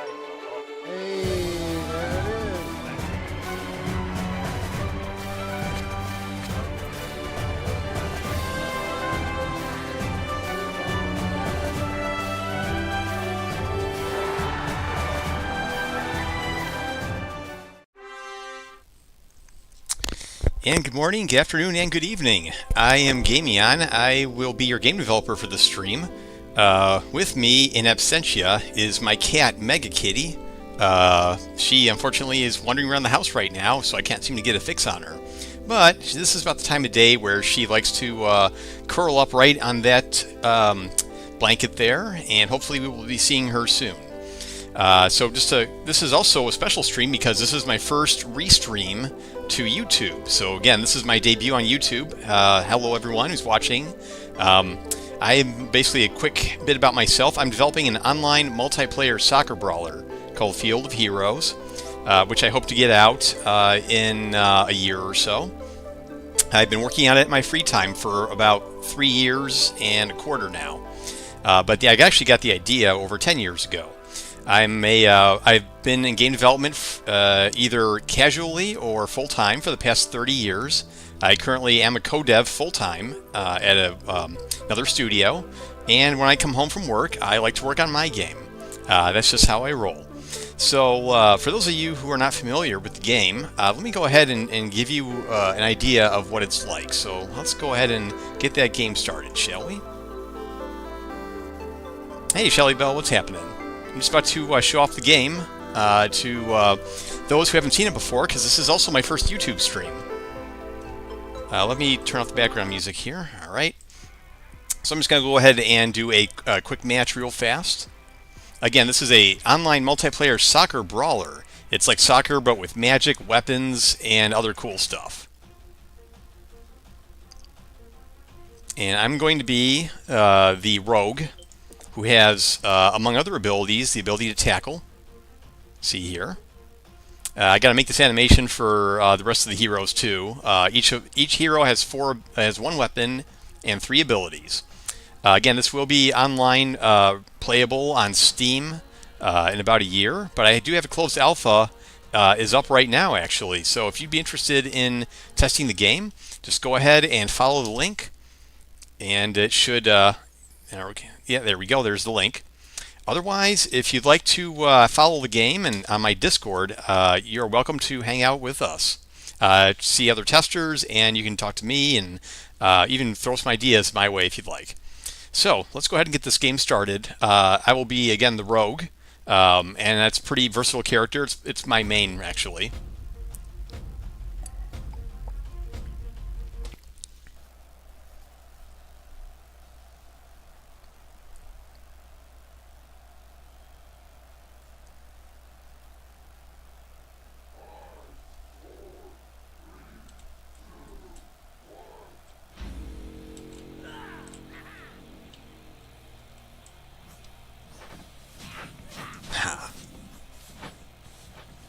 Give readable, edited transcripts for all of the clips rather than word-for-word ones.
Hey, there it is. And good morning, good afternoon, and good evening. I am Gamion. I will be your game developer for the stream. With me in absentia is my cat, Mega Kitty. She unfortunately is wandering around the house right now, so I can't seem to get a fix on her. But this is about the time of day where she likes to curl up right on that blanket there, and hopefully we will be seeing her soon. This is also a special stream because this is my first restream to YouTube. So again, this is my debut on YouTube. Hello everyone who's watching. I'm basically a quick bit about myself. I'm developing an online multiplayer soccer brawler called Field of Heroes, which I hope to get out in a year or so. I've been working on it in my free time for about 3 years and a quarter now. But yeah, I actually got the idea over 10 years ago. I've been in game development either casually or full-time for the past 30 years. I currently am a co-dev full-time at another studio, and when I come home from work, I like to work on my game. That's just how I roll. So for those of you who are not familiar with the game, let me go ahead and give you an idea of what it's like. So let's go ahead and get that game started, shall we? Hey, Shelly Bell, what's happening? I'm just about to show off the game to those who haven't seen it before, because this is also my first YouTube stream. Let me turn off the background music here. All right. So I'm just going to go ahead and do a quick match real fast. Again, this is a online multiplayer soccer brawler. It's like soccer, but with magic, weapons, and other cool stuff. And I'm going to be the rogue, who has, among other abilities, the ability to tackle. See here. I got to make this animation for the rest of the heroes too. Each hero has one weapon and 3 abilities. Again, this will be online playable on Steam in about a year, but I do have a closed alpha is up right now actually. So if you'd be interested in testing the game, just go ahead and follow the link, and it should. Yeah, there we go. There's the link. Otherwise, if you'd like to follow the game and on my Discord, you're welcome to hang out with us. See other testers, and you can talk to me and even throw some ideas my way if you'd like. So let's go ahead and get this game started. I will be, again, the rogue, and that's a pretty versatile character. It's my main, actually.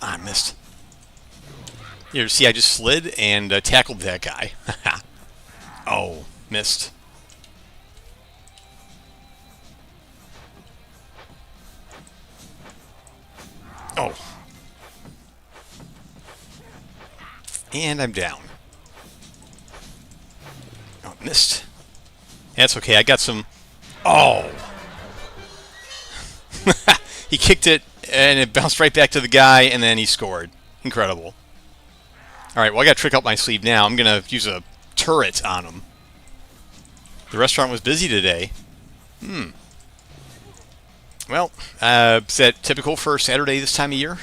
I missed. Here, see, I just slid and tackled that guy. Oh, missed. Oh. And I'm down. Oh, missed. That's okay, I got some... Oh! He kicked it, and it bounced right back to the guy, and then he scored. Incredible. Alright, well, I got a trick up my sleeve now. I'm going to use a turret on him. The restaurant was busy today. Well, is that typical for Saturday this time of year?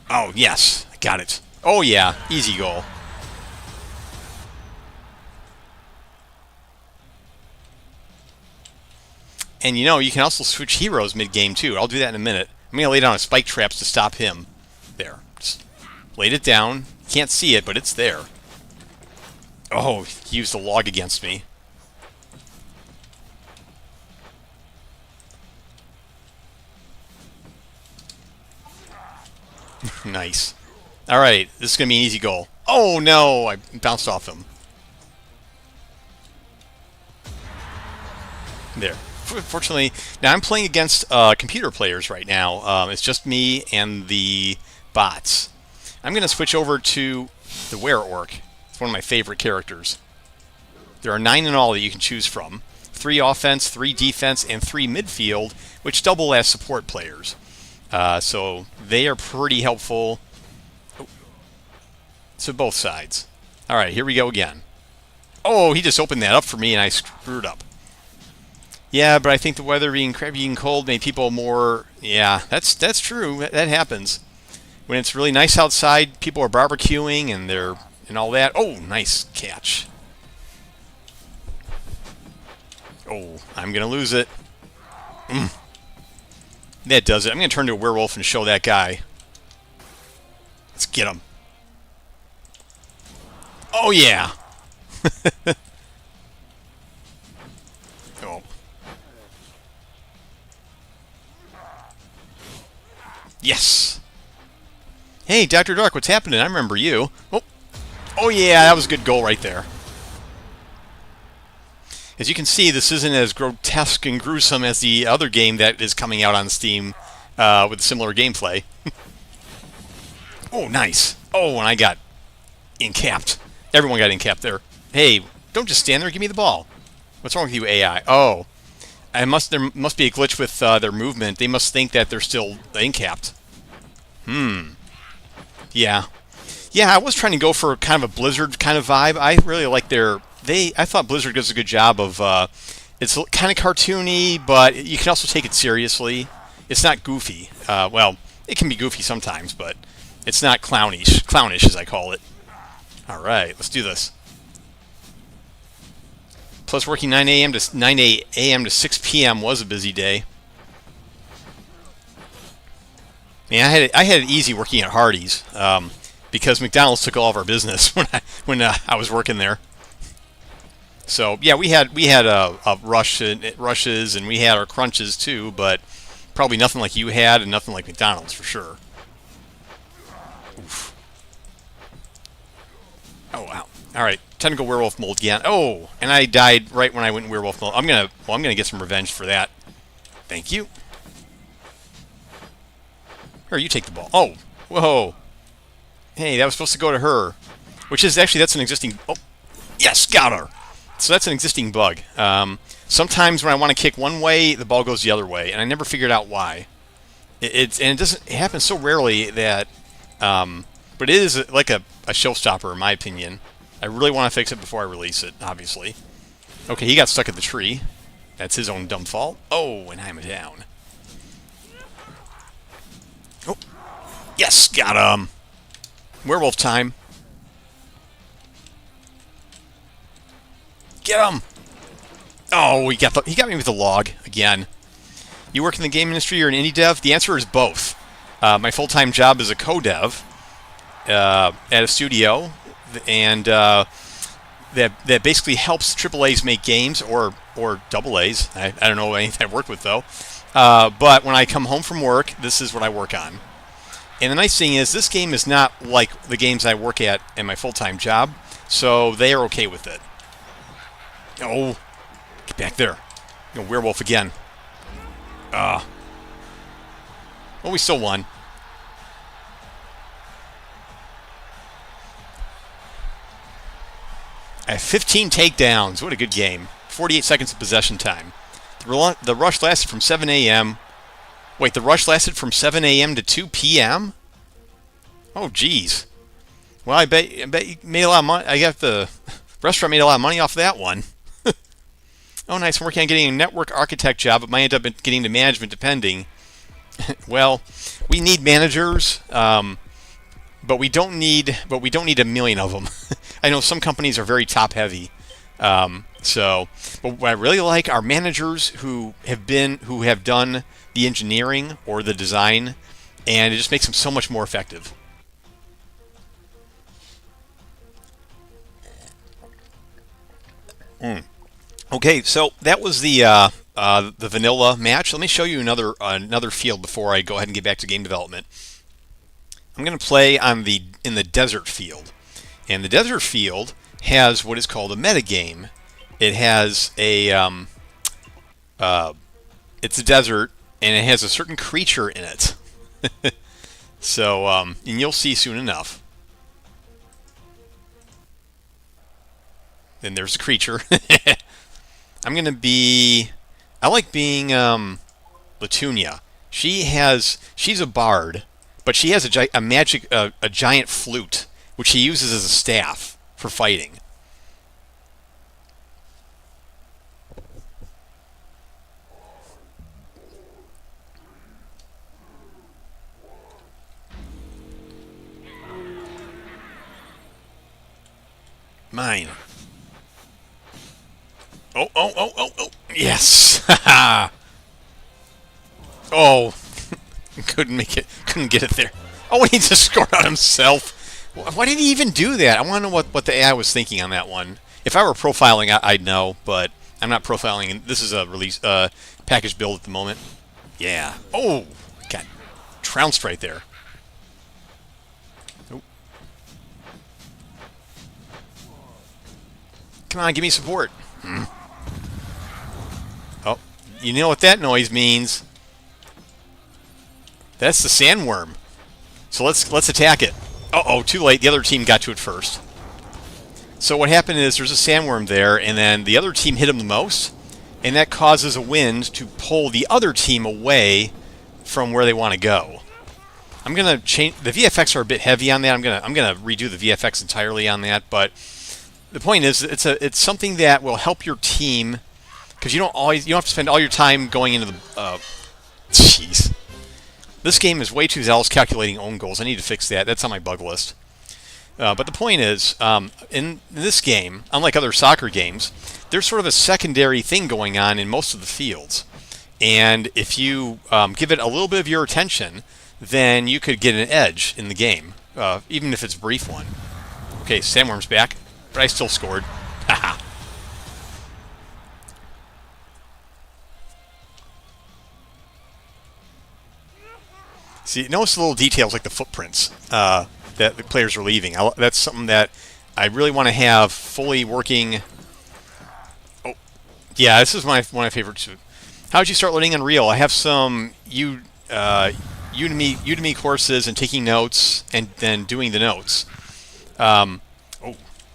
Oh, yes. I got it. Oh, yeah. Easy goal. And you know, you can also switch heroes mid-game too. I'll do that in a minute. I'm going to lay down a spike traps to stop him. There. Just laid it down. Can't see it, but it's there. Oh, he used a log against me. Nice. Alright, this is going to be an easy goal. Oh no, I bounced off him. There. Fortunately, now I'm playing against computer players right now. It's just me and the bots. I'm going to switch over to the Were-Orc. It's one of my favorite characters. There are 9 in all that you can choose from. 3 offense, 3 defense, and 3 midfield, which double as support players. So they are pretty helpful to both sides. All right, here we go again. Oh, he just opened that up for me, and I screwed up. Yeah, but I think the weather being crabby and cold made people more... Yeah, that's true. That happens. When it's really nice outside, people are barbecuing and all that. Oh, nice catch. Oh, I'm going to lose it. That does it. I'm going to turn to a werewolf and show that guy. Let's get him. Oh, yeah. Oh. Yes. Hey, Dr. Dark, what's happening? I remember you. Oh, yeah, that was a good goal right there. As you can see, this isn't as grotesque and gruesome as the other game that is coming out on Steam with similar gameplay. Oh, nice. Oh, and I got encapped. Everyone got encapped there. Hey, don't just stand there. Give me the ball. What's wrong with you, AI? Oh, there must be a glitch with their movement. They must think that they're still encapped. Yeah. Yeah, I was trying to go for kind of a Blizzard kind of vibe. I really like I thought Blizzard does a good job of, it's kind of cartoony, but you can also take it seriously. It's not goofy. Well, it can be goofy sometimes, but it's not clownish as I call it. All right, let's do this. Plus, working 9 a.m. to 6 p.m. was a busy day. Man, I had it easy working at Hardee's because McDonald's took all of our business when I was working there. So yeah, we had rushes and we had our crunches too, but probably nothing like you had and nothing like McDonald's for sure. Oof. Oh wow! All right, time to go werewolf mold again. Oh, and I died right when I went werewolf mold. I'm gonna get some revenge for that. Thank you. Here, you take the ball. Oh, whoa! Hey, that was supposed to go to her, that's an existing. Oh, yes, got her. So that's an existing bug. Sometimes when I want to kick one way, the ball goes the other way, and I never figured out why. It happens so rarely that, but it is like a showstopper in my opinion. I really want to fix it before I release it, obviously. Okay, he got stuck at the tree. That's his own dumb fault. Oh, and I'm down. Oh, yes, got him. Werewolf time. Get him! Oh, he got me with the log again. You work in the game industry or an indie dev? The answer is both. My full-time job is a co-dev at a studio, and that basically helps AAAs make games or AA's. I don't know anything I've worked with though. But when I come home from work, this is what I work on. And the nice thing is, this game is not like the games I work at in my full-time job, so they are okay with it. Oh, get back there. Werewolf again. Well, we still won. I have 15 takedowns. What a good game. 48 seconds of possession time. The rush lasted from 7 a.m. Wait, the rush lasted from 7 a.m. to 2 p.m.? Oh, geez. Well, I bet you made a lot of money. I got the restaurant made a lot of money off that one. Oh, nice. I'm working on getting a network architect job, but might end up getting to management depending. Well, we need managers, but we don't need a million of them. I know some companies are very top heavy. But what I really like are managers who have done the engineering or the design, and it just makes them so much more effective. Okay, so that was the vanilla match. Let me show you another field before I go ahead and get back to game development. I'm going to play in the desert field, and the desert field has what is called a metagame. It has It's a desert, and it has a certain creature in it. So, and you'll see soon enough. Then there's a creature. I'm going to be... I like being Latunia. She's a bard, but she has a giant flute, which she uses as a staff for fighting. Mine. Oh. Yes. Oh. Couldn't make it. Couldn't get it there. Oh, he just scored out himself. Why did he even do that? I want to know what the AI was thinking on that one. If I were profiling, I'd know, but I'm not profiling. This is a release package build at the moment. Yeah. Oh, got trounced right there. Oh. Come on, give me support. Oh, you know what that noise means? That's the sandworm. So let's attack it. Uh-oh, too late. The other team got to it first. So what happened is there's a sandworm there, and then the other team hit him the most, and that causes a wind to pull the other team away from where they want to go. I'm gonna change. The VFX are a bit heavy on that. I'm gonna redo the VFX entirely on that. But the point is, it's something that will help your team, because you don't have to spend all your time going into the. Jeez. This game is way too zealous calculating own goals. I need to fix that. That's on my bug list. But the point is, in this game, unlike other soccer games, there's sort of a secondary thing going on in most of the fields. And if you give it a little bit of your attention, then you could get an edge in the game, even if it's a brief one. Okay, Sandworm's back, but I still scored. Haha. See, notice the little details like the footprints that the players are leaving. That's something that I really want to have fully working. Oh, yeah, this is one of my favorites. How did you start learning Unreal? I have some Udemy courses and taking notes and then doing the notes. Oh,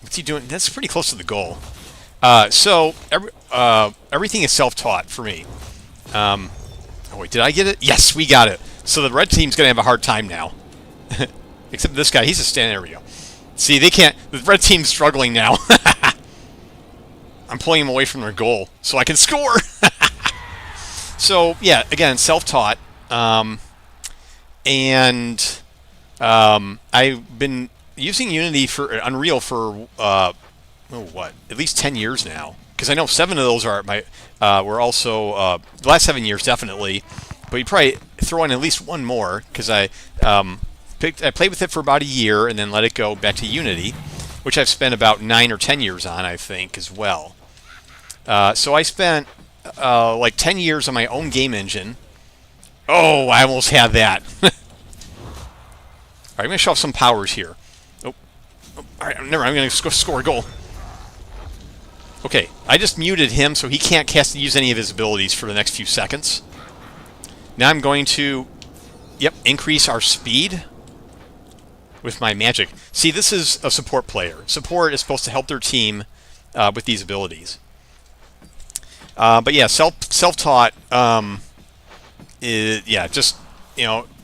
what's he doing? That's pretty close to the goal. So everything is self-taught for me. Oh wait, did I get it? Yes, we got it. So the red team's going to have a hard time now. Except this guy, he's just standing there. We go. See, they can't. The red team's struggling now. I'm pulling them away from their goal so I can score. So, yeah, again, self-taught. And I've been using Unity for Unreal for, at least 10 years now. Because I know 7 of those are were also, the last 7 years definitely. But you probably throw in at least one more, because I played with it for about a year and then let it go back to Unity, which I've spent about 9 or 10 years on, I think, as well. So I spent like 10 years on my own game engine. Oh, I almost had that. All right, I'm going to show off some powers here. Oh, all right, I'm going to score a goal. Okay, I just muted him so he can't use any of his abilities for the next few seconds. Now I'm going to, increase our speed with my magic. See, this is a support player. Support is supposed to help their team with these abilities. But yeah, self-taught is, just,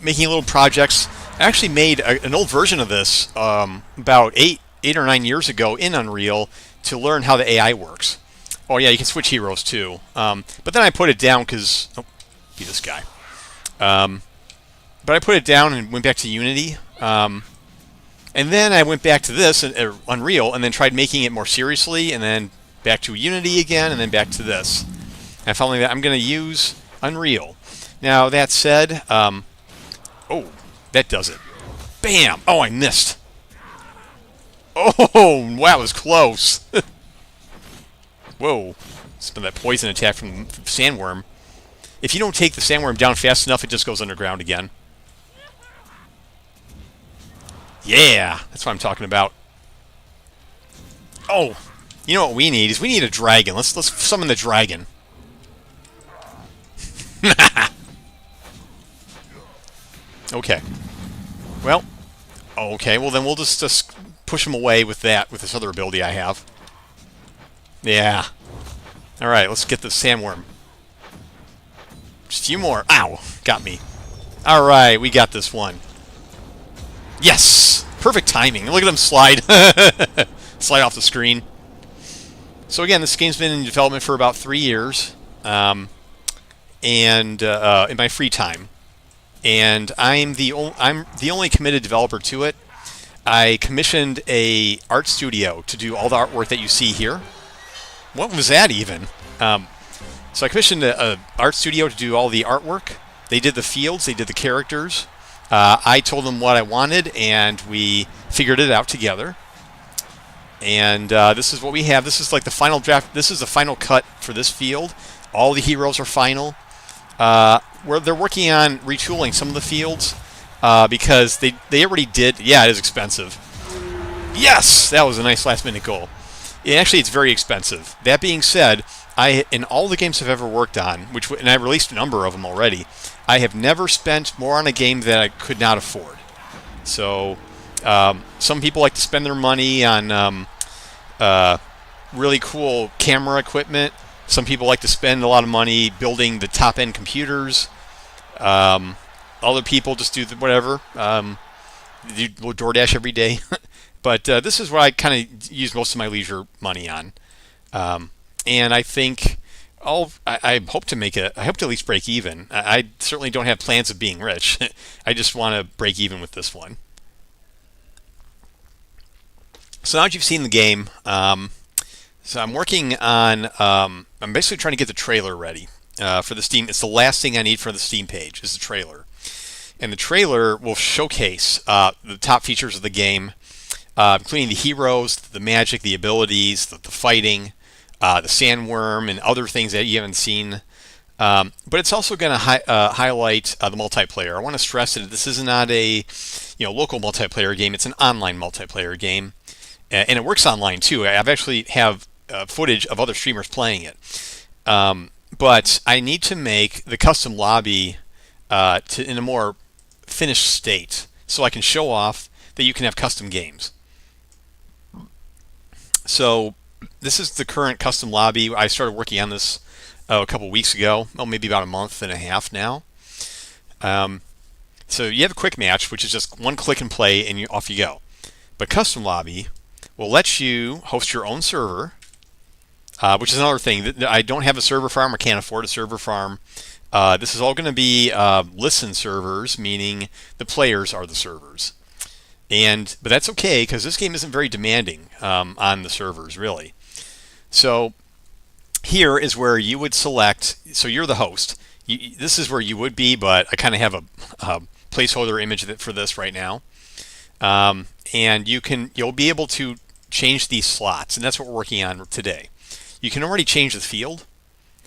making little projects. I actually made an old version of this about 8 or 9 years ago in Unreal to learn how the AI works. Oh yeah, you can switch heroes too. But then I put it down because, be this guy. But I put it down and went back to Unity. And then I went back to this, Unreal, and then tried making it more seriously, and then back to Unity again, and then back to this. And I found that I'm going to use Unreal. Now, that said, oh, that does it. Bam! Oh, I missed. Oh, wow, it was close. Whoa. It's been that poison attack from Sandworm. If you don't take the sandworm down fast enough, it just goes underground again. Yeah, that's what I'm talking about. Oh, you know what we need is we need a dragon. Let's summon the dragon. Okay. Well, okay. Well, then we'll just push him away with this other ability I have. Yeah. All right, let's get the sandworm. Just a few more. Ow! Got me. All right, we got this one. Yes! Perfect timing. Look at him slide. Slide off the screen. So again, this game's been in development for about 3 years, and in my free time. And I'm the only committed developer to it. I commissioned a art studio to do all the artwork that you see here. What was that even? So I commissioned a art studio to do all the artwork. They did the fields, they did the characters. I told them what I wanted, and we figured it out together. And this is what we have. This is like the final draft. This is the final cut for this field. All the heroes are final. They're working on retooling some of the fields because they already did. Yeah, it is expensive. Yes, that was a nice last-minute goal. Actually, it's very expensive. That being said, in all the games I've ever worked on, and I've released a number of them already, I have never spent more on a game that I could not afford. So some people like to spend their money on really cool camera equipment. Some people like to spend a lot of money building the top-end computers. Other people just do whatever. Do DoorDash every day. But this is what I kind of use most of my leisure money on. And I think I hope to make it. I hope to at least break even. I certainly don't have plans of being rich. I just want to break even with this one. So now that you've seen the game, so I'm working on. I'm basically trying to get the trailer ready for the Steam. It's the last thing I need for the Steam page is the trailer, and the trailer will showcase the top features of the game, including the heroes, the magic, the abilities, the fighting, the sandworm, and other things that you haven't seen. But it's also going to highlight the multiplayer. I want to stress that this is not a local multiplayer game. It's an online multiplayer game, and it works online too. I've actually have footage of other streamers playing it. But I need to make the custom lobby in a more finished state so I can show off that you can have custom games. So this is the current custom lobby. I started working on this a couple weeks ago, maybe about a month and a half now. So you have a quick match, which is just one click and play, and off you go. But custom lobby will let you host your own server, which is another thing. I don't have a server farm or can't afford a server farm. This is all going to be listen servers, meaning the players are the servers. But that's okay because this game isn't very demanding on the servers, really. So here is where you would select. So you're the host. This is where you would be, but I kind of have a placeholder image for this right now. And you'll be able to change these slots, and that's what we're working on today. You can already change the field.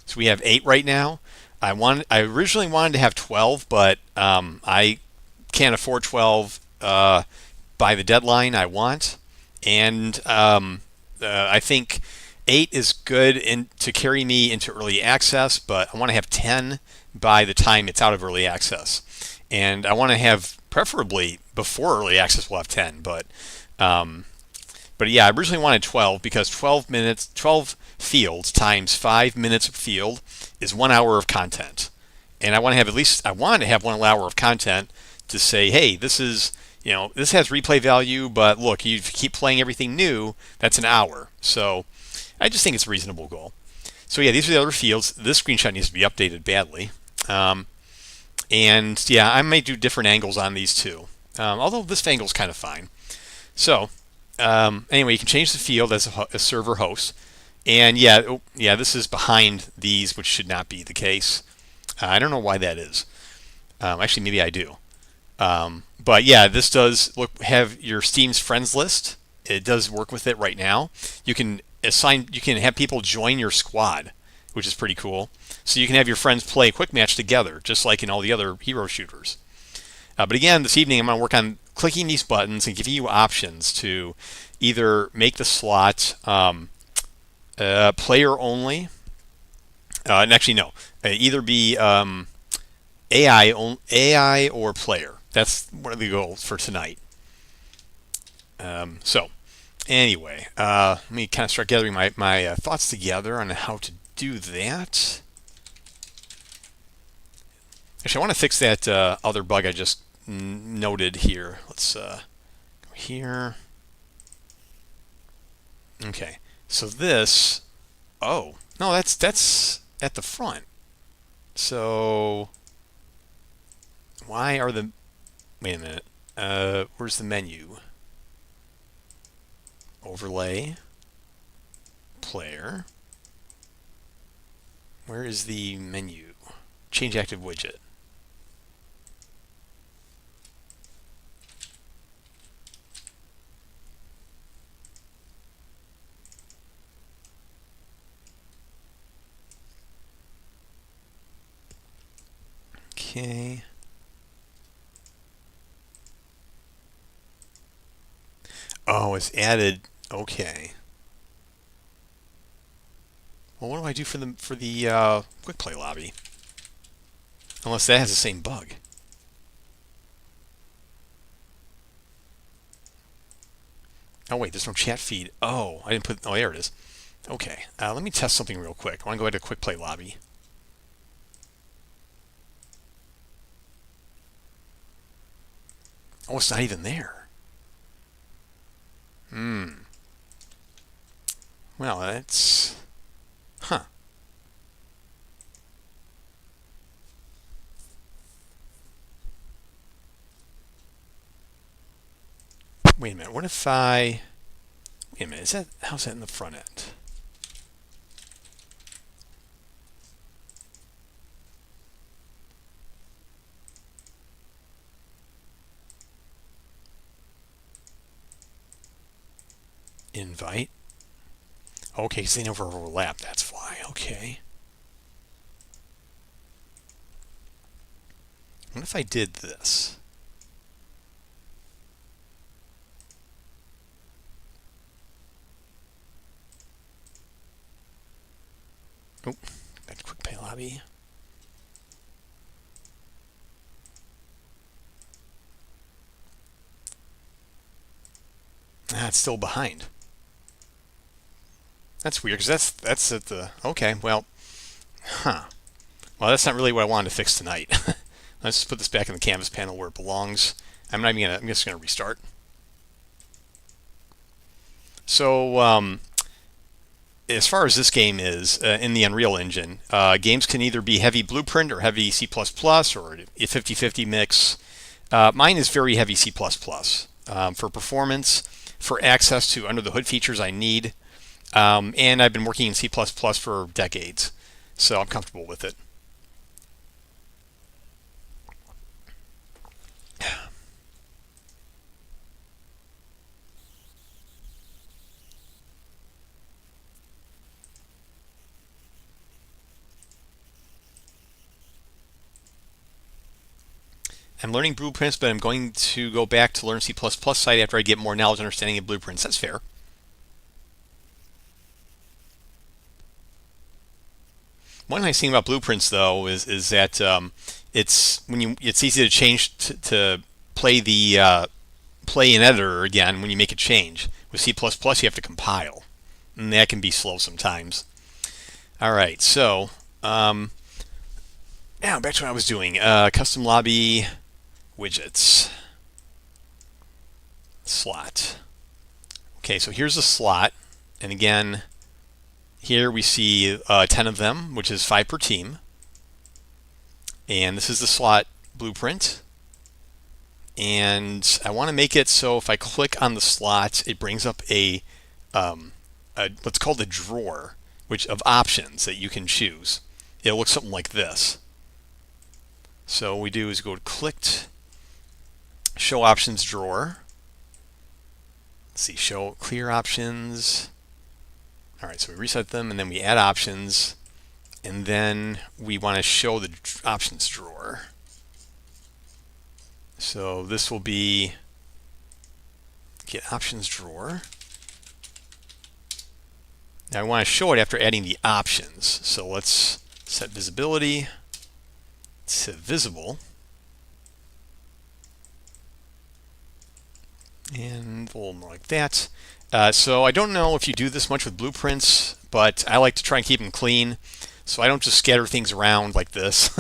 So we have 8 right now. I originally wanted to have 12, but I can't afford 12 by the deadline I want, and I think 8 is good to carry me into early access, but I want to have 10 by the time it's out of early access, and I want to have preferably before early access we'll have 10, but yeah, I originally wanted 12 because 12 fields times 5 minutes of field is 1 hour of content, and I want to have I want to have 1 hour of content to say, hey, this is. This has replay value, but look, you keep playing everything new, that's an hour. So I just think it's a reasonable goal. So yeah, these are the other fields. This screenshot needs to be updated badly. And yeah, I may do different angles on these too. Although this angle is kind of fine. So anyway, you can change the field as a server host. And yeah, this is behind these, which should not be the case. I don't know why that is. Actually, maybe I do. But yeah, this does have your Steam's friends list. It does work with it right now. You can have people join your squad, which is pretty cool. So you can have your friends play a quick match together, just like in all the other hero shooters. But again, this evening I'm going to work on clicking these buttons and giving you options to either make the slot player only, And actually, no. Either be AI or player. That's one of the goals for tonight. So, anyway, let me kind of start gathering my thoughts together on how to do that. Actually, I want to fix that other bug I just noted here. Let's go here. Okay, so this. Oh no, that's at the front. So why are the? Wait a minute. Where's the menu? Overlay. Player. Where is the menu? Change active widget. Okay. Oh, it's added. Okay. Well, what do I do for the quick play lobby? Unless that has the same bug. Oh wait, there's no chat feed. Oh, I didn't put. Oh, there it is. Okay. Let me test something real quick. I want to go ahead to quick play lobby. Oh, it's not even there. Well, that's... Huh. Wait a minute. What if I... Wait a minute. Is that... How's that in the front end? Invite. Okay, because they never overlap. That's why. Okay. What if I did this? Oh, back to quick play lobby. Ah, it's still behind. That's weird, because that's at the... Okay, well... Huh. Well, that's not really what I wanted to fix tonight. Let's just put this back in the canvas panel where it belongs. I'm not even gonna... I'm just gonna restart. So, as far as this game is, in the Unreal Engine, games can either be heavy Blueprint or heavy C++ or a 50-50 mix. Mine is very heavy C++. For performance, for access to under-the-hood features I need, and I've been working in C++ for decades, so I'm comfortable with it. I'm learning blueprints, but I'm going to go back to learn C++ side after I get more knowledge and understanding of blueprints. That's fair. One nice thing about blueprints, though, is that it's easy to change to play the play in editor again when you make a change. With C++, you have to compile, and that can be slow sometimes. All right, so now back to what I was doing. Custom lobby widgets slot. Okay, so here's a slot, and again, here we see 10 of them, which is 5 per team. And this is the slot blueprint. And I want to make it so if I click on the slot, it brings up a what's called a drawer, which of options that you can choose. It'll look something like this. So what we do is go to clicked, show options drawer. Let's see, show clear options. All right, so we reset them, and then we add options, and then we want to show the options drawer. So this will be get options drawer. Now I want to show it after adding the options. So let's Set visibility to visible. And a little more like that. So I don't know if you do this much with blueprints, but I like to try and keep them clean. So I don't just scatter things around like this.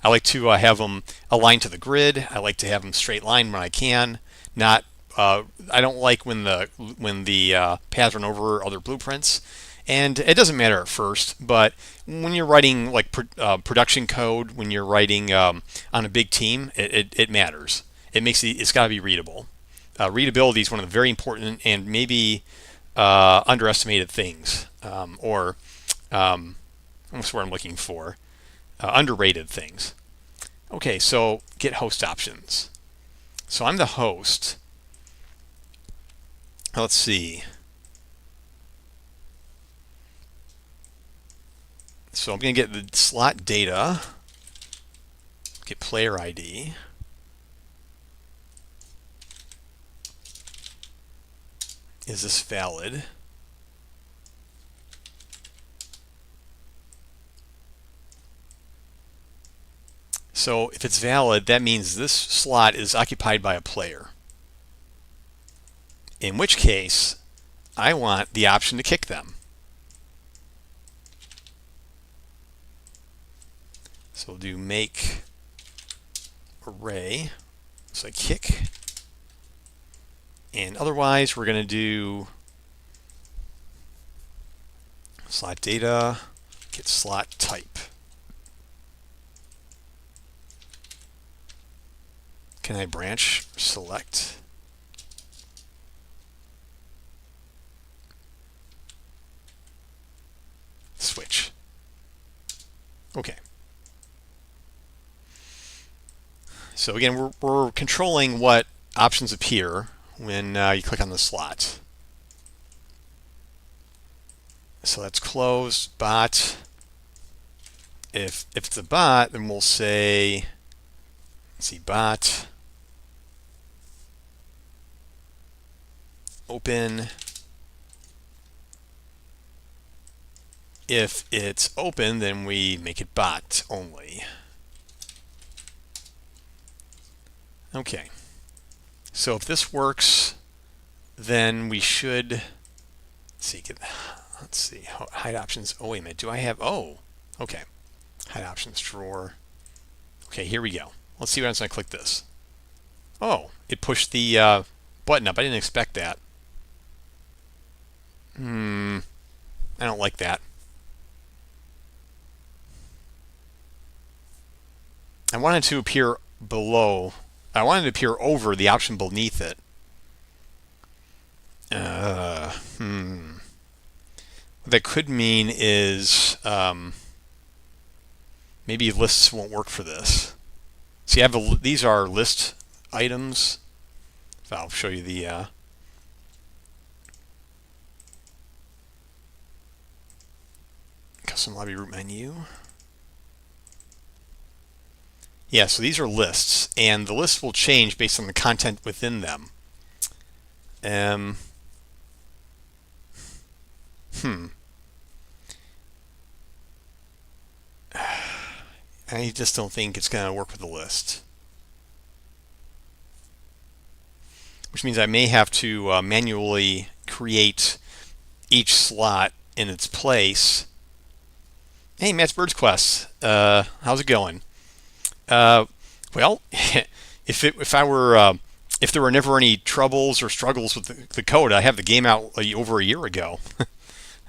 I like to have them aligned to the grid. I like to have them straight line when I can. Not I don't like when the paths run over other blueprints. And it doesn't matter at first, but when you're writing like production code, when you're writing on a big team, it matters. It's got to be readable. Readability is one of the very important and maybe underestimated things, or that's what I'm looking for, underrated things. Okay, so get host options. So I'm the host. Let's see. So I'm going to get the slot data, get player ID. Is this valid? So if it's valid, that means this slot is occupied by a player. In which case, I want the option to kick them. So we'll do make array, so I kick. And otherwise, we're going to do slot data, get slot type. Can I branch select? Switch. Okay. So again, we're controlling what options appear when you click on the slot. So that's closed, bot. If it's a bot, then we'll say, let's see, bot, open. If it's open, then we make it bot only. Okay. So if this works, then we should let's see, hide options. Oh, wait a minute. Do I have, oh, okay. Hide options drawer. Okay, here we go. Let's see what happens when I click this. Oh, it pushed the button up. I didn't expect that. I don't like that. I wanted to appear below. I wanted to appear over the option beneath it. What that could mean is maybe lists won't work for this. See, these are list items. So I'll show you the custom lobby root menu. Yeah, so these are lists, and the lists will change based on the content within them. I just don't think it's going to work with the list. Which means I may have to manually create each slot in its place. Hey, Matt's Birds Quest. How's it going? Well, if there were never any troubles or struggles with the code, I have the game out over a year ago.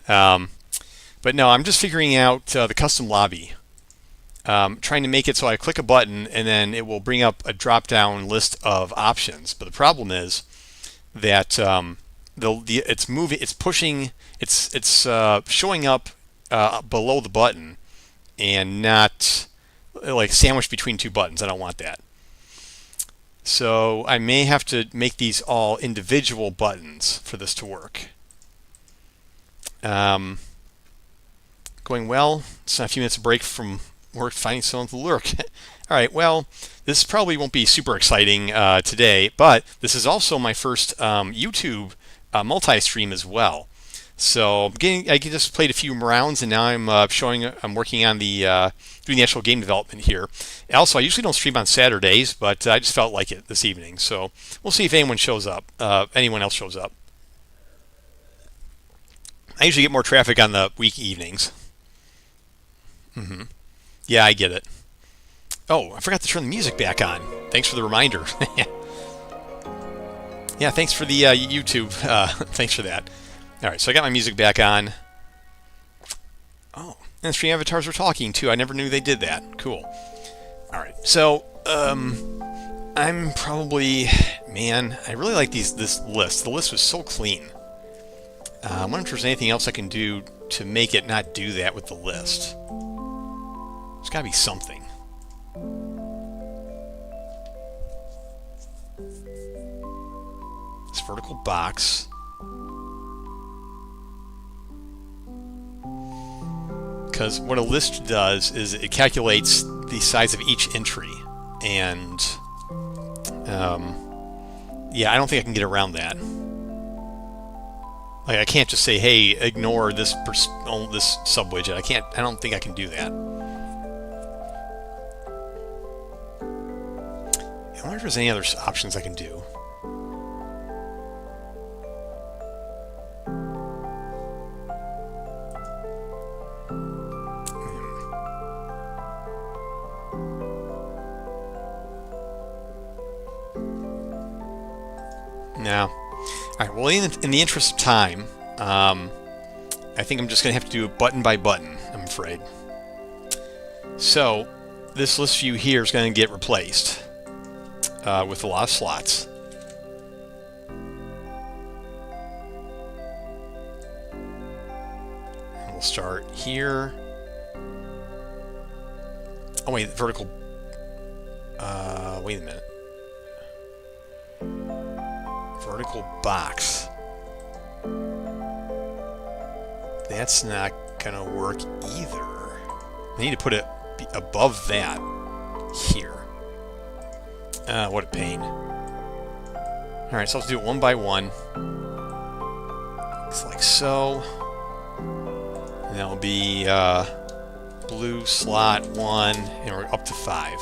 But no, I'm just figuring out the custom lobby. Trying to make it so I click a button and then it will bring up a drop-down list of options. But the problem is that it's showing up below the button and not like sandwiched between two buttons. I don't want that. So I may have to make these all individual buttons for this to work. Going well. It's not a few minutes of break from work finding someone to lurk. All right, well, this probably won't be super exciting today, but this is also my first YouTube multi-stream as well. So I just played a few rounds, and now I'm working on doing the actual game development here. Also, I usually don't stream on Saturdays, but I just felt like it this evening. So we'll see if anyone shows up, anyone else shows up. I usually get more traffic on the week evenings. Yeah, I get it. Oh, I forgot to turn the music back on. Thanks for the reminder. Yeah, thanks for the YouTube. Thanks for that. All right, so I got my music back on. Oh, and stream avatars were talking too. I never knew they did that. Cool. All right, so I'm probably, man, I really like this list. The list was so clean. I wonder if there's anything else I can do to make it not do that with the list. There's got to be something. This vertical box. Because what a list does is it calculates the size of each entry, and yeah, I don't think I can get around that. Like, I can't just say, "Hey, ignore this this sub-widget." I don't think I can do that. I wonder if there's any other options I can do. No. All right. Well, in the interest of time, I think I'm just going to have to do it button by button, I'm afraid. So this list view here is going to get replaced with a lot of slots. And we'll start here. Oh wait, vertical. Wait a minute. Vertical box. That's not gonna work either. I need to put it above that here. What a pain. Alright, so I'll do it one by one. It's like so. And that'll be blue slot 1, and we're up to 5.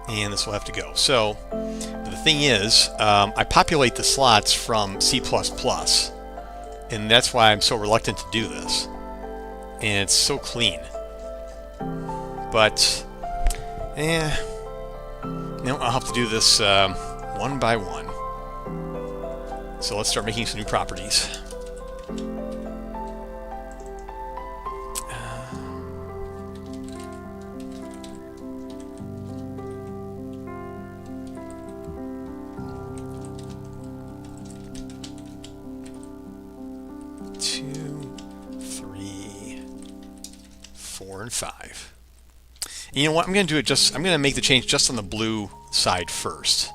And this will have to go. So the thing is, I populate the slots from C++, and that's why I'm so reluctant to do this. And it's so clean. But, no, I'll have to do this one by one. So let's start making some new properties. And 5. And you know what? I'm going to do it I'm going to make the change just on the blue side first.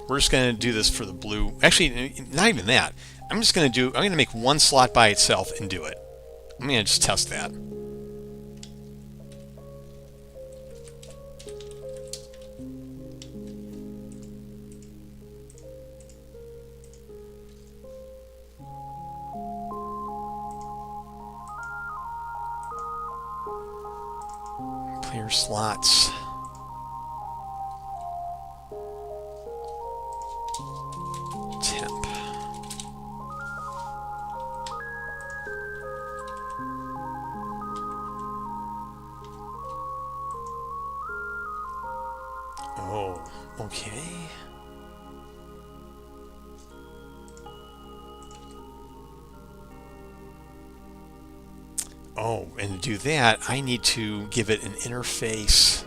We're just going to do this for the blue. Actually, not even that. I'm going to make one slot by itself and do it. I'm going to just test that. Clear slots. Temp. Oh, okay. Oh, and to do that, I need to give it an interface.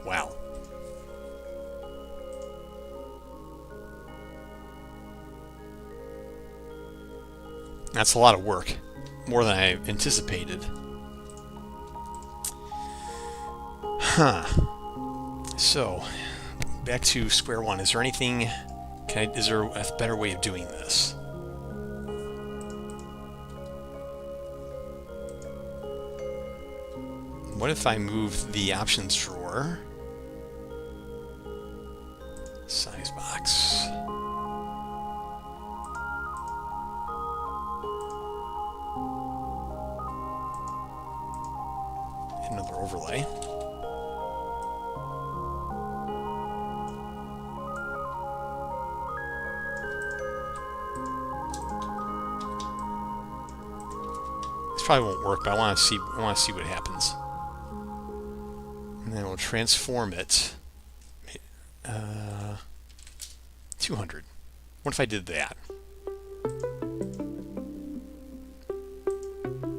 Wow. That's a lot of work. More than I anticipated. Huh. So, back to square one. Is there anything... is there a better way of doing this? What if I move the options drawer? Size box. Another overlay. This probably won't work, but I want to see what happens. And then we'll transform it. 200. What if I did that?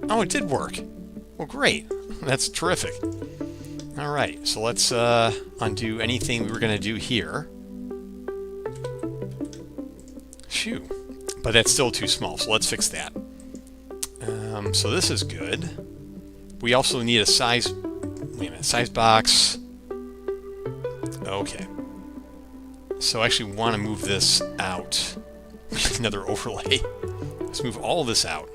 Oh, it did work. Well, great. That's terrific. All right, so let's undo anything we were going to do here. Shoo. But that's still too small, so let's fix that. So this is good. We also need a size... Wait a minute, size box. Okay. So I actually want to move this out. Another overlay. Let's move all of this out.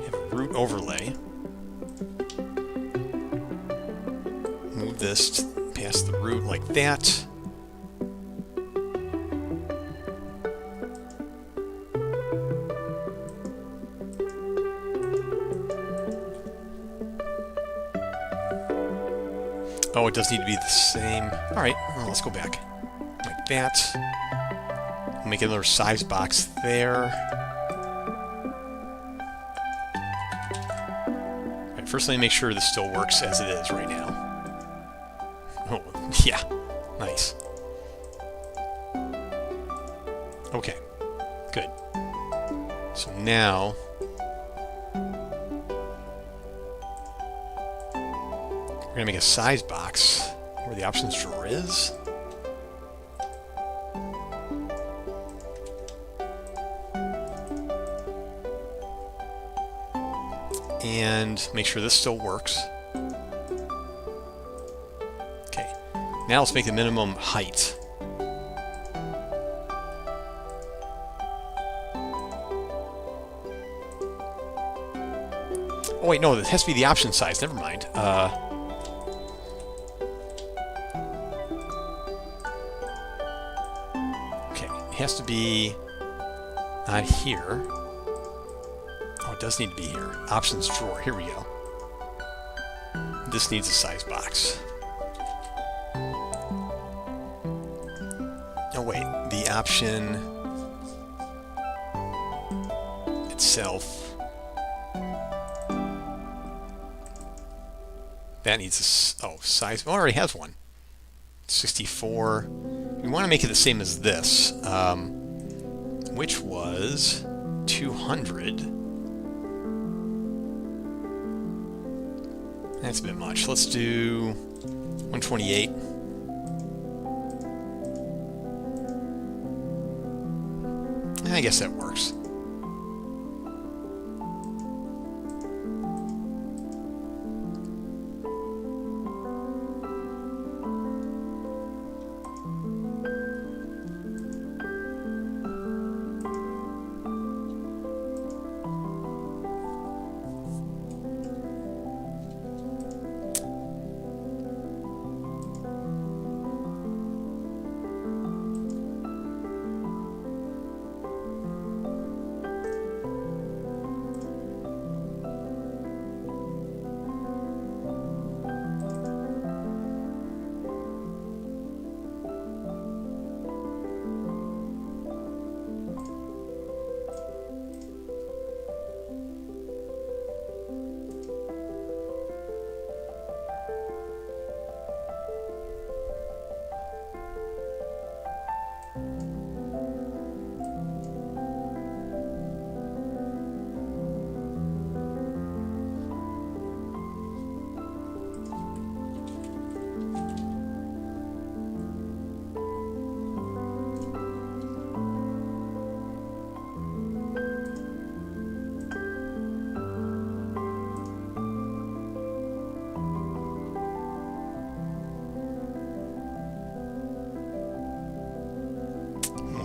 Have a root overlay. Move this past the root like that. Oh, it does need to be the same. Alright, well, let's go back. Like that. Make another size box there. Alright, first let me make sure this still works as it is right now. Oh, yeah. Nice. Okay. Good. So now... we're going to make a size box where the options drawer is. And make sure this still works. Okay. Now let's make the minimum height. Oh wait, no, it has to be the option size. Never mind. It has to be not here. Oh, it does need to be here. Options drawer. Here we go. This needs a size box. Oh wait, the option itself. That needs a size. Oh, it already has one. 64. We want to make it the same as this, which was 200. That's a bit much. Let's do 128. I guess that works.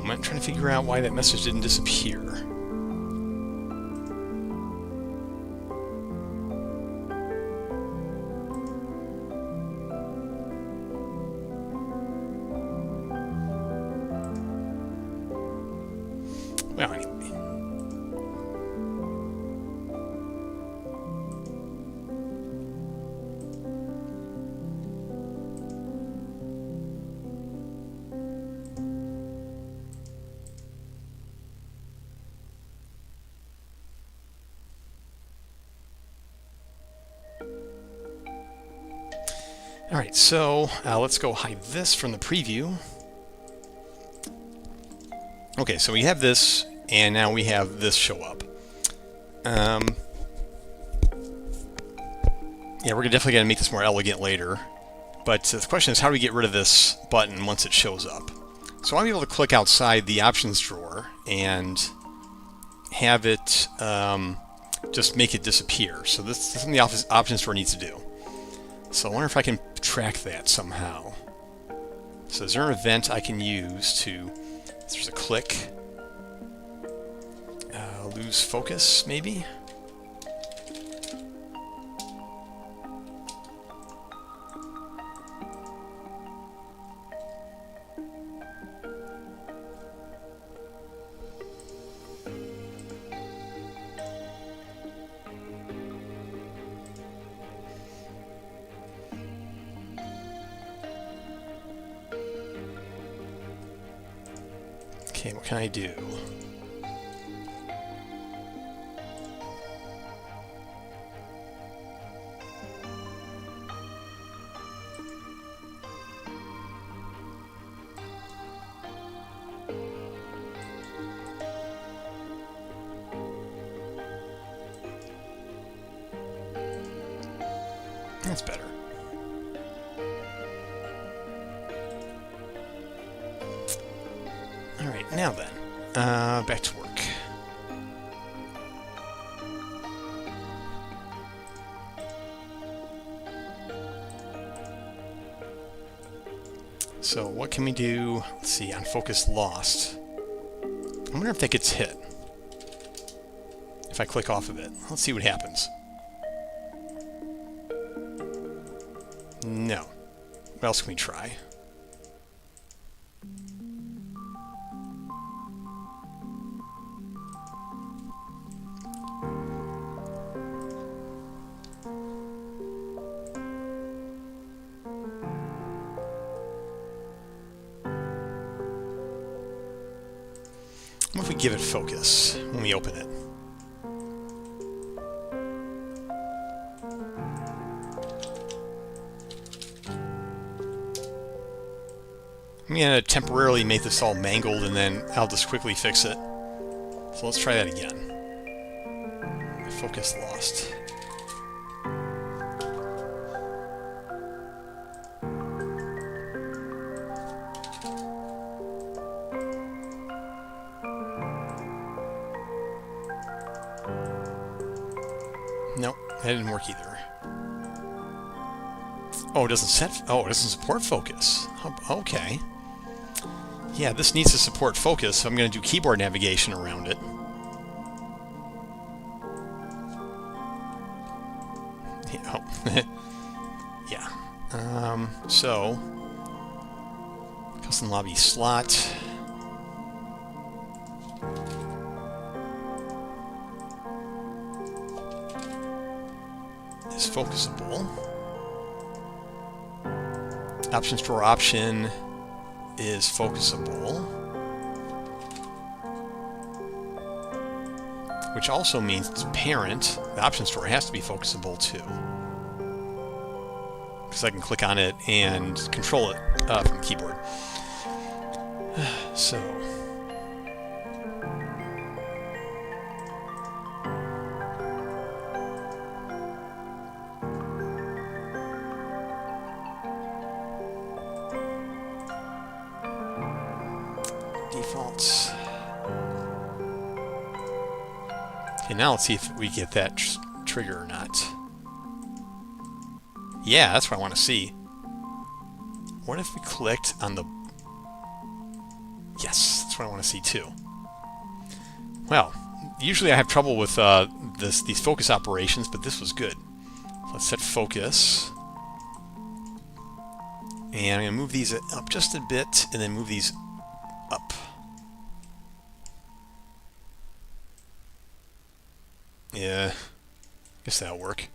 I'm trying to figure out why that message didn't disappear. Well, anyway. Alright, so let's go hide this from the preview. Okay, so we have this, and now we have this show up. Yeah, we're definitely going to make this more elegant later. But the question is, how do we get rid of this button once it shows up? So I'll be able to click outside the options drawer and have it just make it disappear. So this is something the options drawer needs to do. So I wonder if I can track that somehow. So is there an event I can use to... There's a click. Lose focus, maybe? Okay, what can I do? That's better. Alright, now then. Back to work. So what can we do? Let's see, on focus lost. I wonder if that gets hit. If I click off of it. Let's see what happens. No. What else can we try? What if we give it focus when we open it? I'm going to temporarily make this all mangled and then I'll just quickly fix it. So let's try that again. Focus lost. Nope, that didn't work either. Oh, it doesn't set. Oh, it doesn't support focus. Okay. Yeah, this needs to support focus, so I'm going to do keyboard navigation around it. Yeah. Oh. Yeah. So custom lobby slot. Is focusable. Options drawer option is focusable, which also means its parent, the options drawer, has to be focusable too, because I can click on it and control it from the keyboard. So defaults. Okay, now let's see if we get that trigger or not. Yeah, that's what I want to see. What if we clicked on the... Yes, that's what I want to see too. Well, usually I have trouble with these focus operations, but this was good. Let's set focus. And I'm going to move these up just a bit, and then move these up. Yeah, guess that'll work.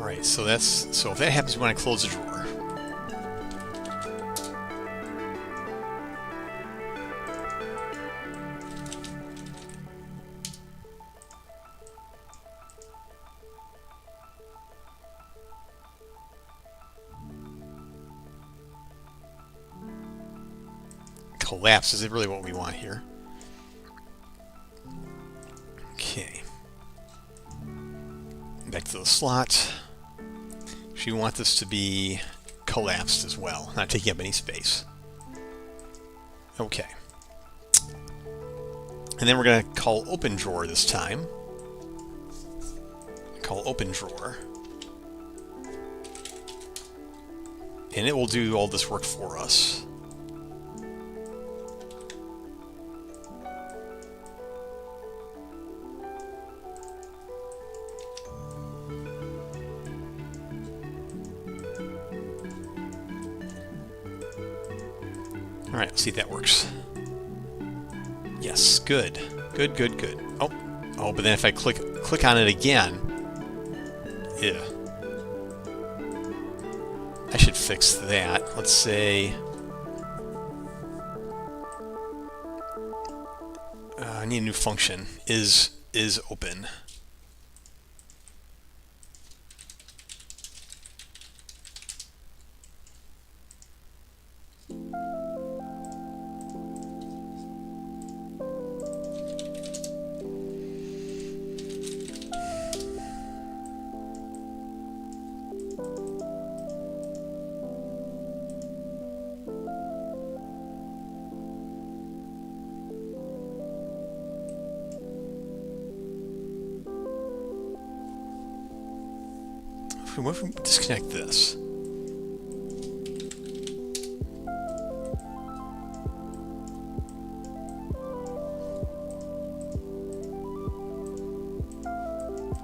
Alright, so if that happens, we want to close the drawer. Collapse is really what we want here. Okay. Back to the slot. We want this to be collapsed as well, not taking up any space. Okay. And then we're going to call open drawer this time. Call open drawer. And it will do all this work for us. Alright, let's see if that works. Yes, good. Good, good, good. Oh, but then if I click on it again, yeah. I should fix that. Let's say I need a new function. Is open. What if we disconnect this?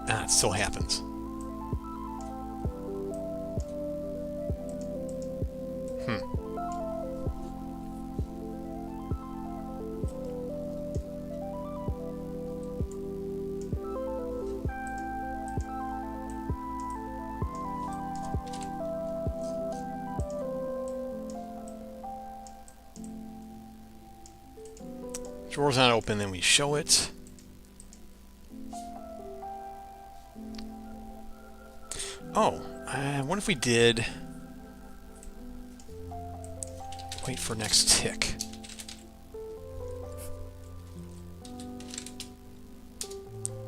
Ah, it still happens. Drawer's not open, then we show it. Oh, what if we did... Wait for next tick.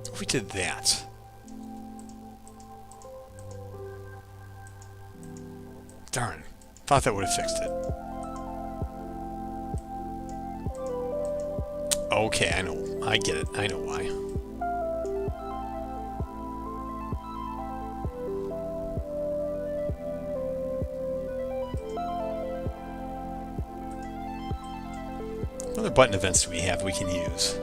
What if we did that? Darn. Thought that would have fixed it. Okay, I know. I get it. I know why. What other button events do we have we can use?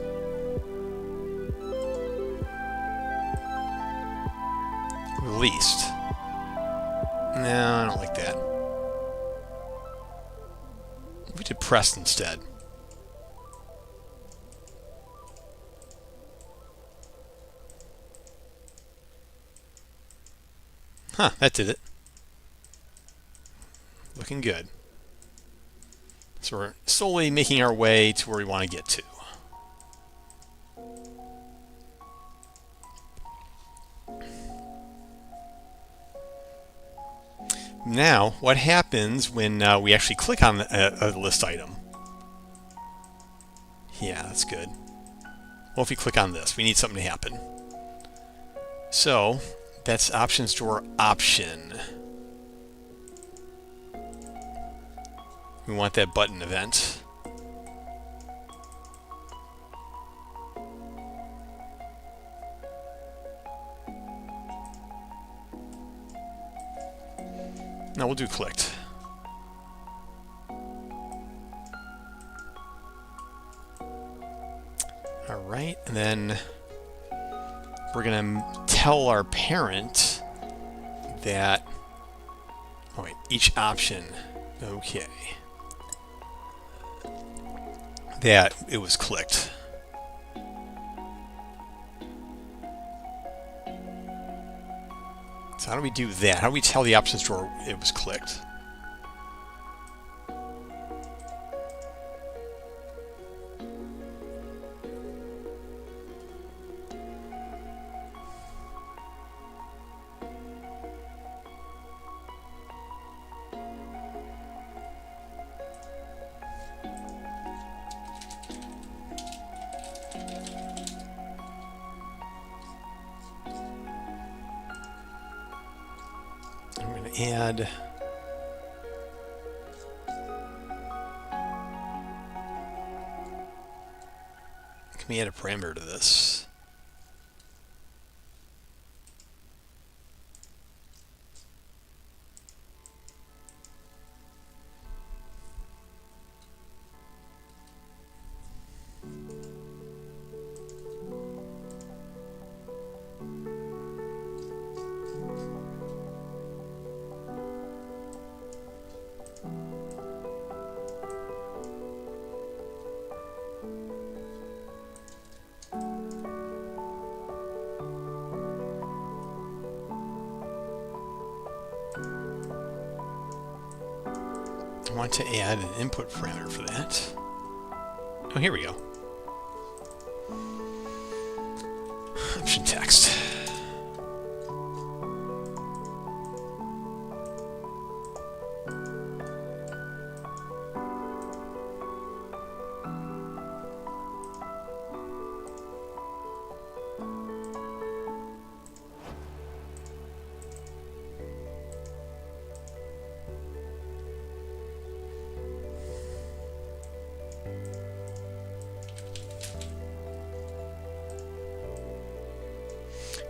Released. No, I don't like that. We did pressed instead. Huh, that did it. Looking good. So we're slowly making our way to where we want to get to. Now, what happens when we actually click on a list item? Yeah, that's good. Well, if we click on this, we need something to happen. So, that's options drawer option. We want that button event. Now we'll do clicked. All right, and then we're gonna tell our parent that, oh wait, each option, okay, that it was clicked. That's So how do we do that? How do we tell the options drawer it was clicked? I'm going to add... Can we add a parameter to this? I want to add an input parameter for that. Oh, here we go. Option text.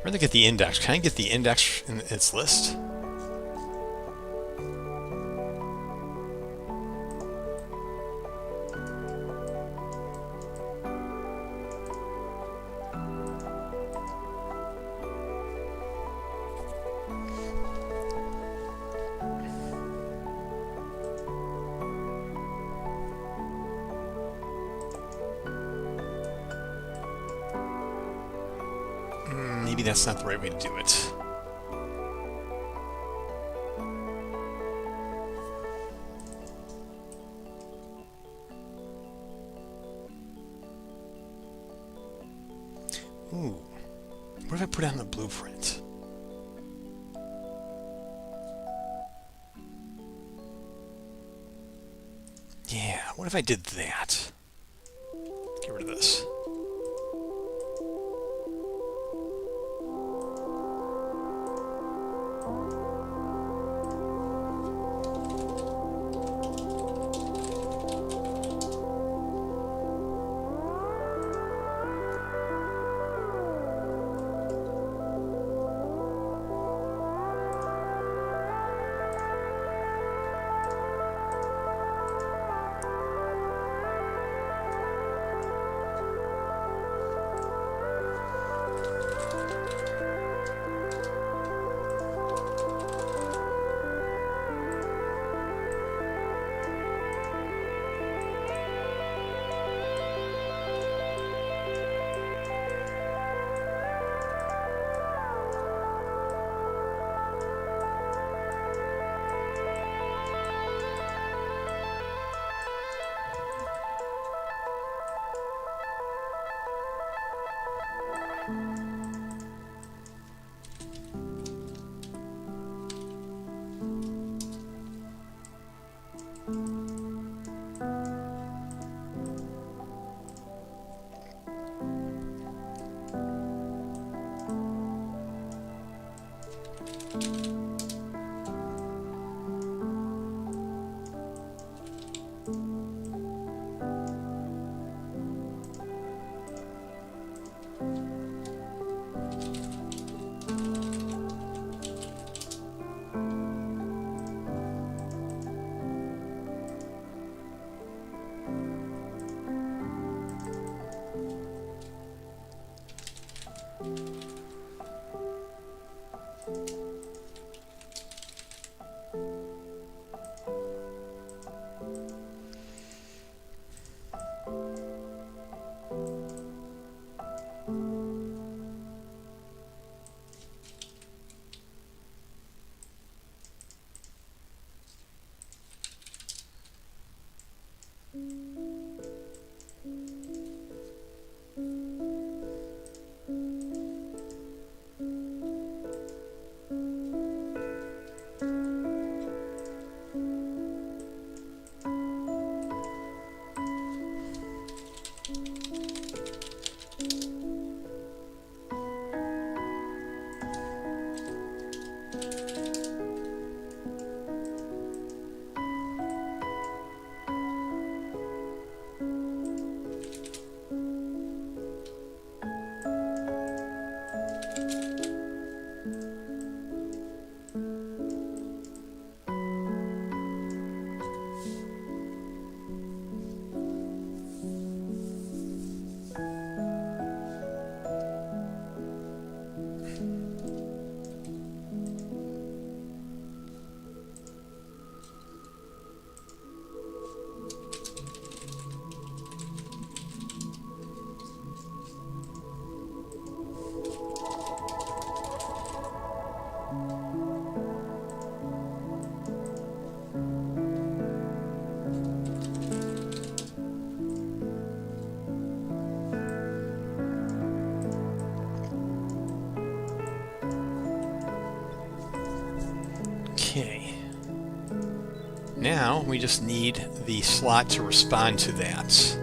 Where do I get the index? Can I get the index in its list? Maybe that's not the right way to do it. Ooh, what if I put it on the blueprint? Yeah, what if I did that? Get rid of this. Now we just need the slot to respond to that.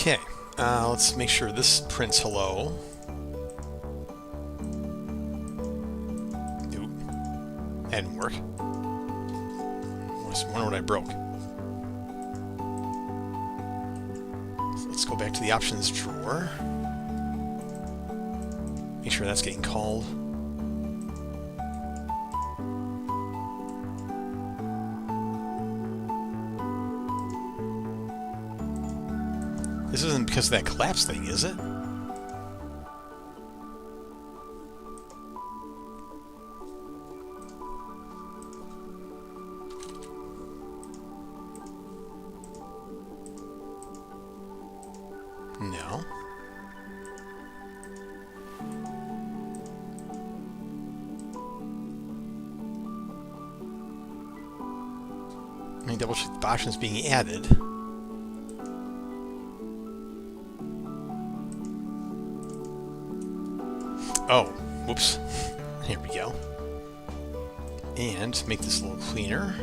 Okay, let's make sure this prints hello. Nope, that didn't work. I wonder what I broke. So let's go back to the options drawer. Make sure that's getting called. This isn't because of that collapse thing, is it? No. Let me double check the options being added. Oh, whoops. Here we go. And make this a little cleaner.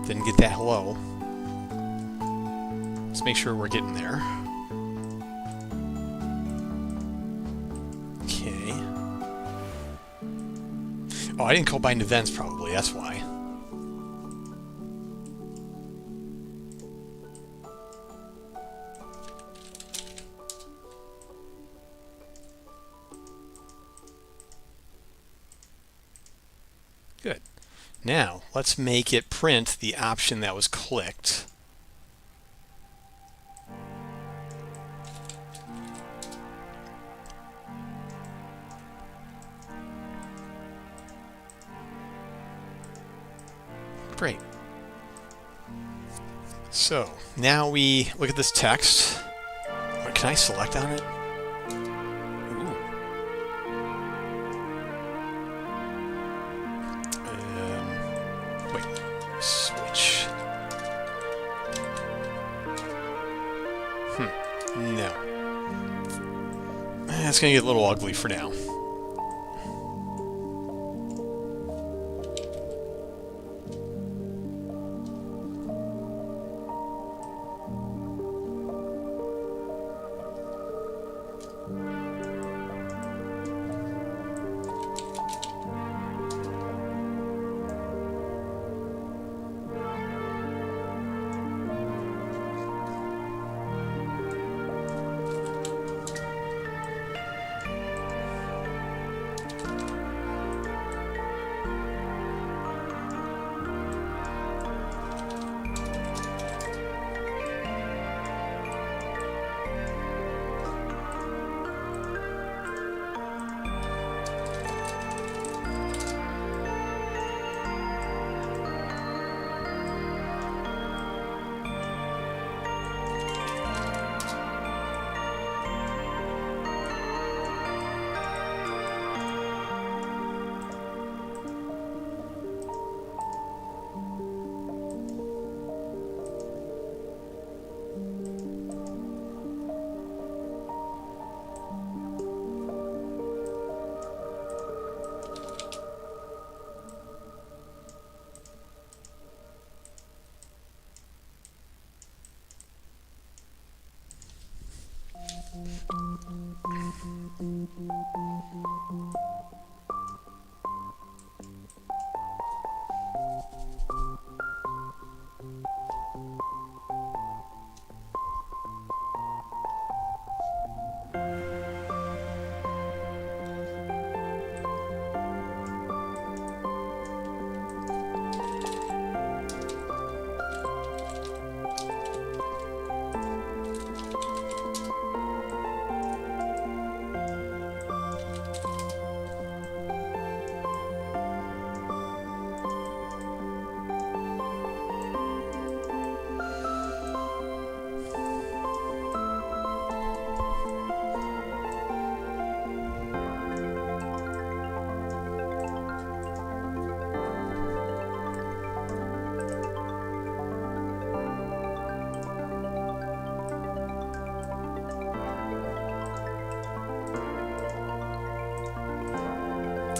Didn't get that hello. Let's make sure we're getting there. Okay. Oh, I didn't call bind events probably, that's why. Good. Now, let's make it print the option that was clicked. Great. So, now we look at this text. What, can I select on it? Ooh. Wait. Switch. No. That's going to get a little ugly for now.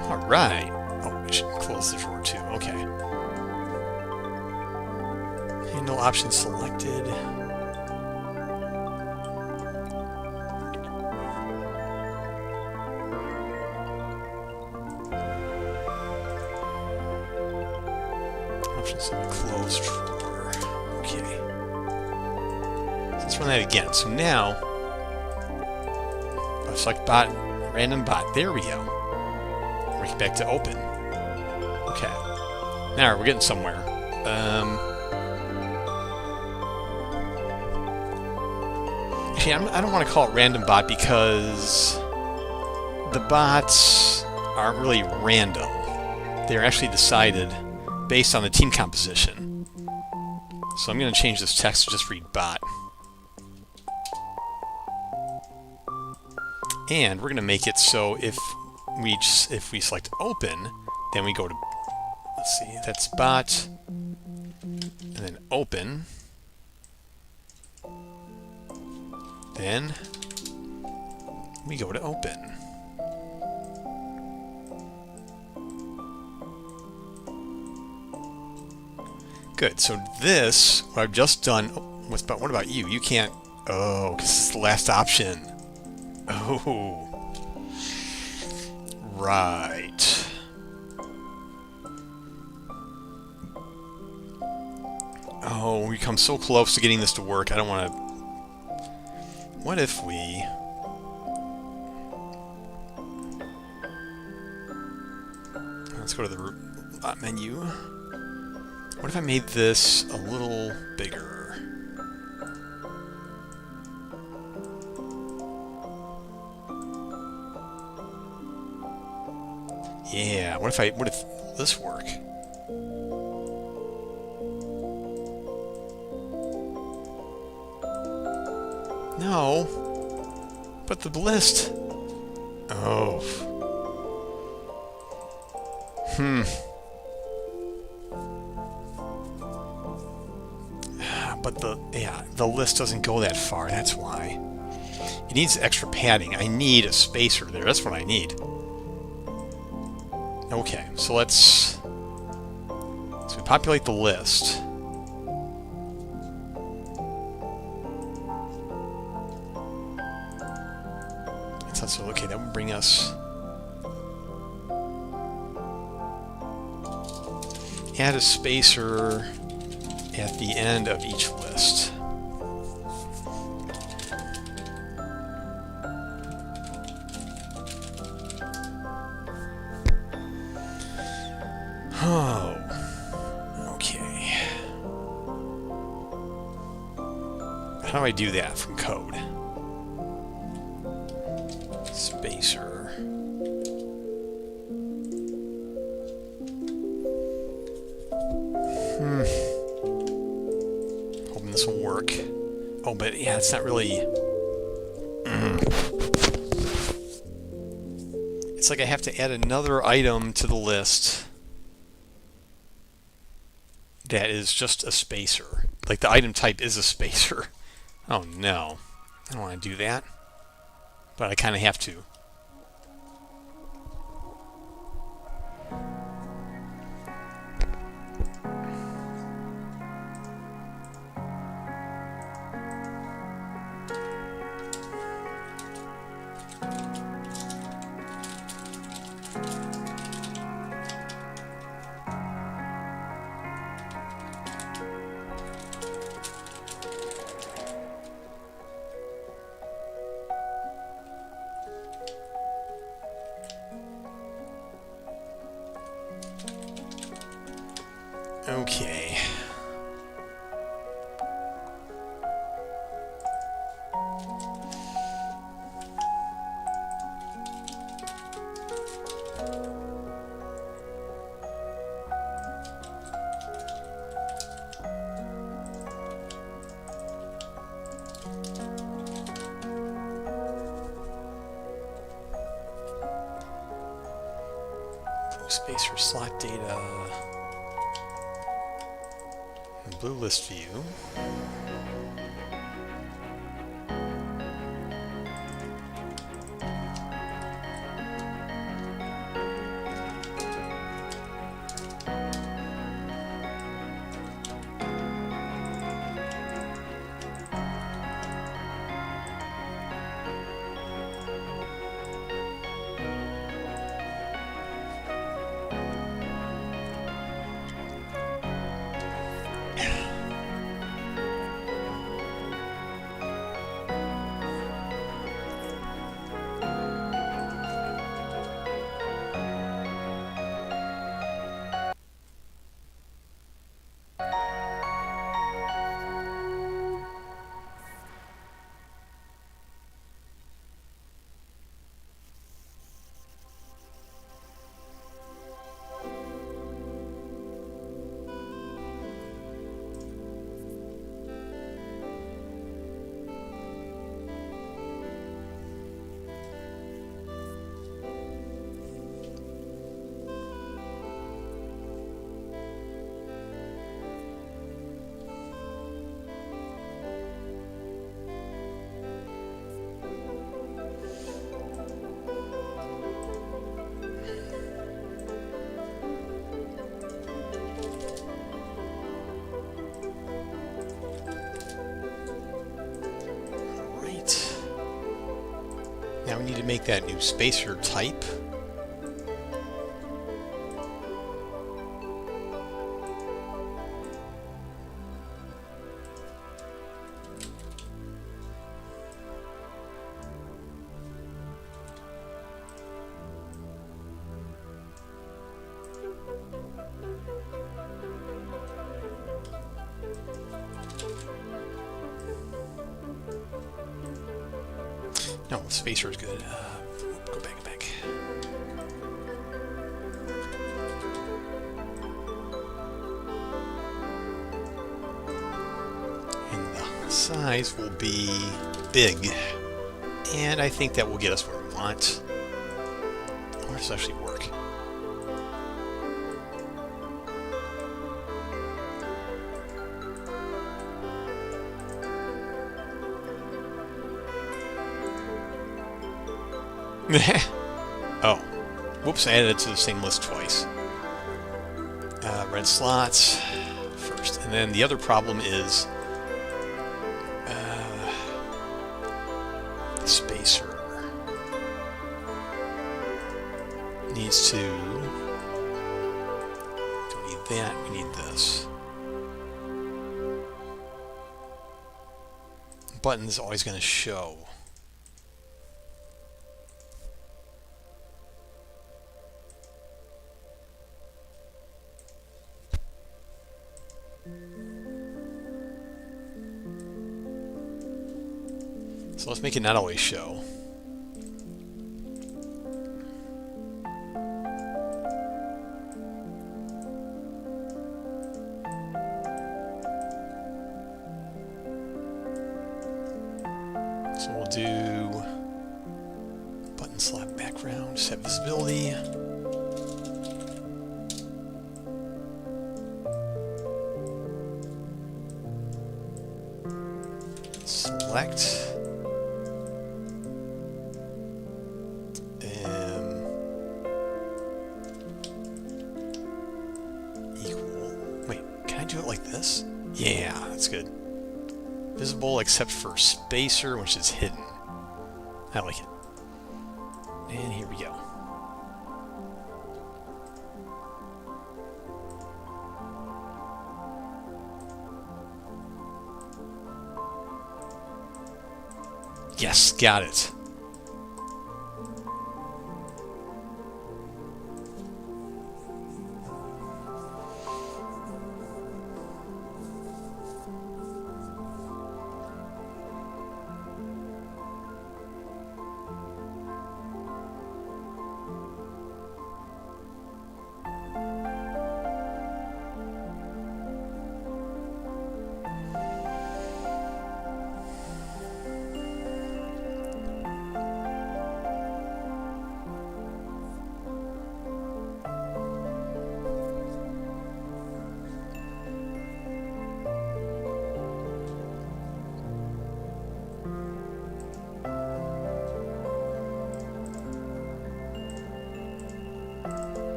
Alright. Oh, we should close the drawer too. Okay. Handle option selected. Options close drawer. Okay. Let's run that again. So now, I'll select bot, random bot. There we go. Bring it back to open. Okay. Now we're getting somewhere. Actually, I don't want to call it random bot because the bots aren't really random. They're actually decided based on the team composition. So I'm going to change this text to just read bot. And we're going to make it so if we select open, then we go to, let's see, that's bot, and then open, then we go to open. Good, so this, what I've just done, what about you? You can't, oh, because it's the last option. Oh. Right. Oh, we come so close to getting this to work. I don't want to... What if we... Let's go to the menu. What if I made this a little bigger? Yeah, what if this work? No. But the list. Oh. But the list doesn't go that far, that's why. It needs extra padding. I need a spacer there, that's what I need. Okay, so let's populate the list. So okay, that would bring us. Add a spacer at the end of each list. Oh, okay. How do I do that from code? Spacer. Hoping this will work. Oh, but yeah, it's not really... It's like I have to add another item to the list that is just a spacer. Like the item type is a spacer. Oh no. I don't want to do that. But I kind of have to. Okay. Space for slot data. Blue list view. Now we need to make that new spacer type. No, spacer is good. Go back. And the size will be big. And I think that will get us where we want. Or does this actually work? Oh, whoops, I added it to the same list twice. Red slots first, and then the other problem is the spacer needs to, don't need that, we need this. Button is always going to show. So let's make it not always show. So we'll do button slot background, set visibility. Select. Do it like this? Yeah, that's good. Visible except for spacer, which is hidden. I like it. And here we go. Yes, got it.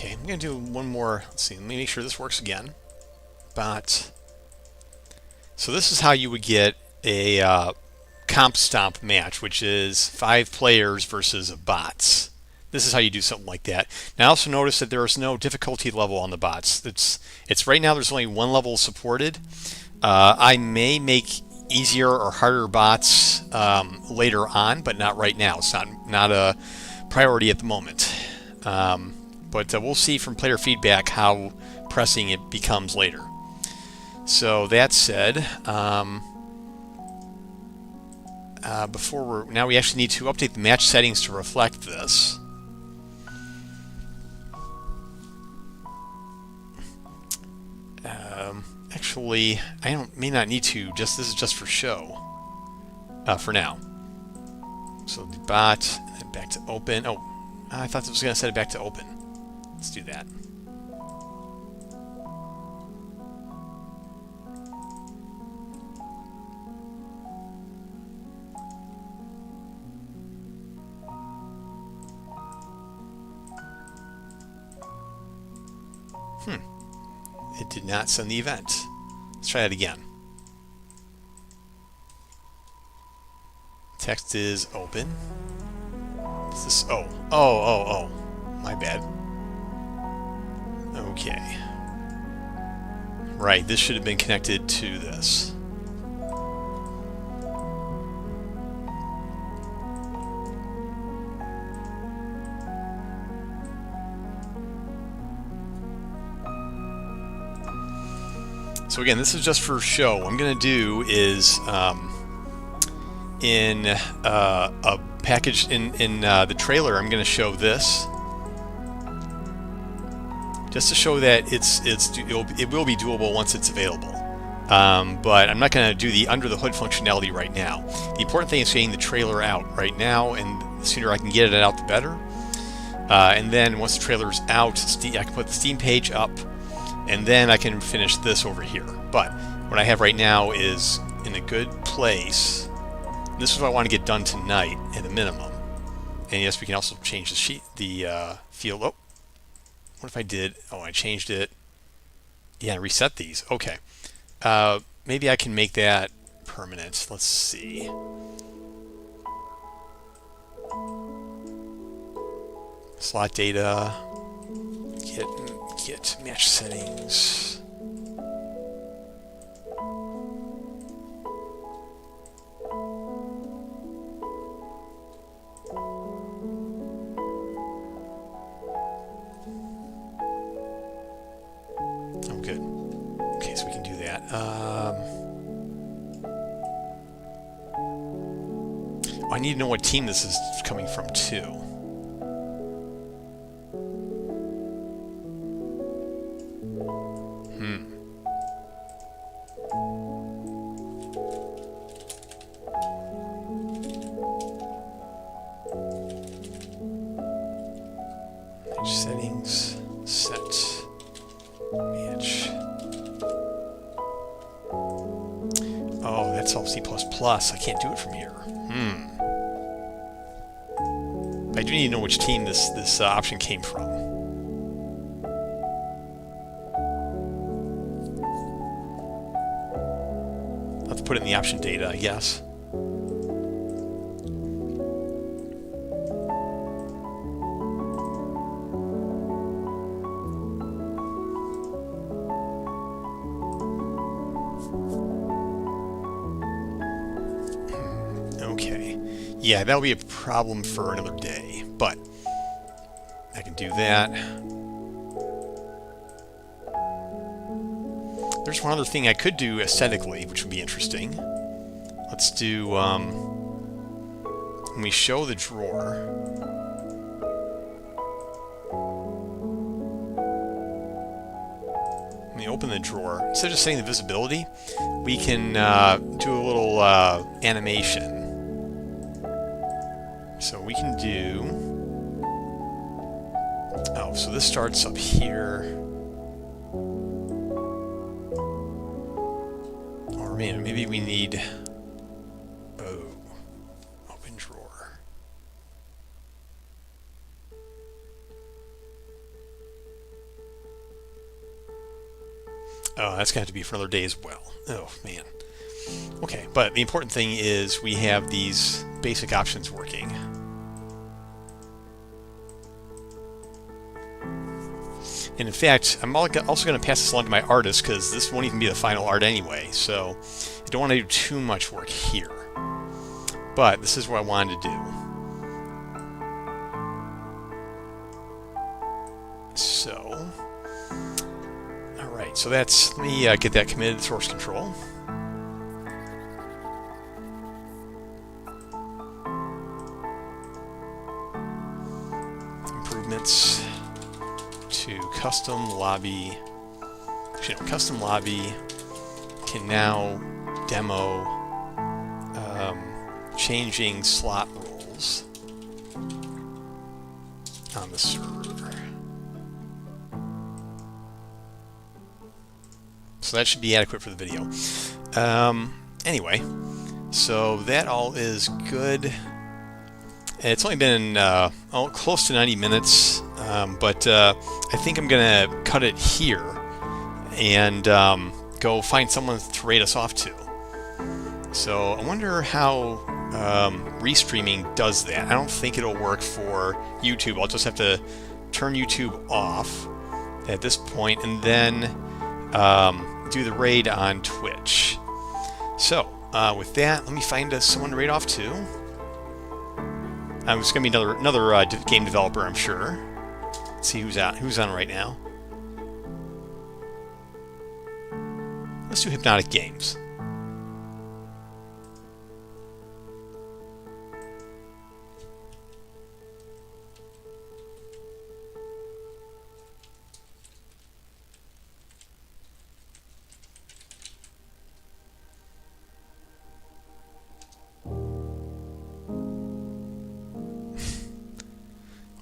Okay, I'm going to do one more. Let's see, let me make sure this works again. Bot. So this is how you would get a comp stomp match, which is 5 players versus bots. This is how you do something like that. Now also notice that there is no difficulty level on the bots. It's right now there's only 1 level supported. I may make easier or harder bots later on, but not right now. It's not a priority at the moment. But we'll see from player feedback how pressing it becomes later. So that said, now we actually need to update the match settings to reflect this. Actually, may not need to. This is just for show for now. So the bot, and then back to open. Oh, I thought this was going to set it back to open. Let's do that. It did not send the event. Let's try that again. Text is open. What's this? Oh. My bad. Okay. Right, this should have been connected to this. So again, this is just for show. What I'm going to do is in a package in the trailer, I'm going to show this, just to show that it will be doable once it's available. But I'm not going to do the under the hood functionality right now. The important thing is getting the trailer out right now, and the sooner I can get it out, the better. And then once the trailer's out, I can put the Steam page up, and then I can finish this over here. But what I have right now is in a good place. This is what I want to get done tonight at a minimum. And yes, we can also change the field. Oh, what if I did? Oh, I changed it. Yeah, reset these. Okay. Maybe I can make that permanent. Let's see. Slot data. Get match settings. Oh, good. Okay, so we can do that. I need to know what team this is coming from too. Settings, set, match. Oh, that's all C++. I can't do it from here. I do need to know which team this option came from. I'll have to put it in the option data, I guess. Okay. Yeah, that'll be a problem for another day, but I can do that. There's one other thing I could do aesthetically, which would be interesting. Let's do, when we show the drawer, when we open the drawer, instead of just setting the visibility, we can do a little animation. So we can do, oh, so this starts up here. Or maybe we need, oh, open drawer. Oh, that's going to have to be for another day as well. Oh, man. Okay, but the important thing is we have these basic options working. And in fact, I'm also going to pass this along to my artist because this won't even be the final art anyway, so I don't want to do too much work here. But this is what I wanted to do. So, alright, so that's, let me get that committed to source control. Improvements to custom lobby. Actually, no, custom lobby can now demo changing slot roles on the server. So that should be adequate for the video. Anyway, so that all is good. It's only been close to 90 minutes, but I think I'm going to cut it here and go find someone to raid us off to. So I wonder how restreaming does that. I don't think it'll work for YouTube. I'll just have to turn YouTube off at this point and then do the raid on Twitch. So with that, let me find someone to raid off to. It's going to be another game developer, I'm sure. Let's see who's on right now. Let's do Hypnotic Games.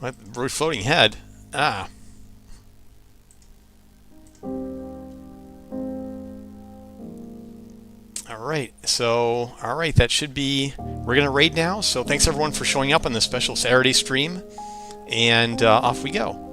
What? Road floating head? Ah. Alright, so, alright, that should be... We're going to raid now, so thanks everyone for showing up on this special Saturday stream, and off we go.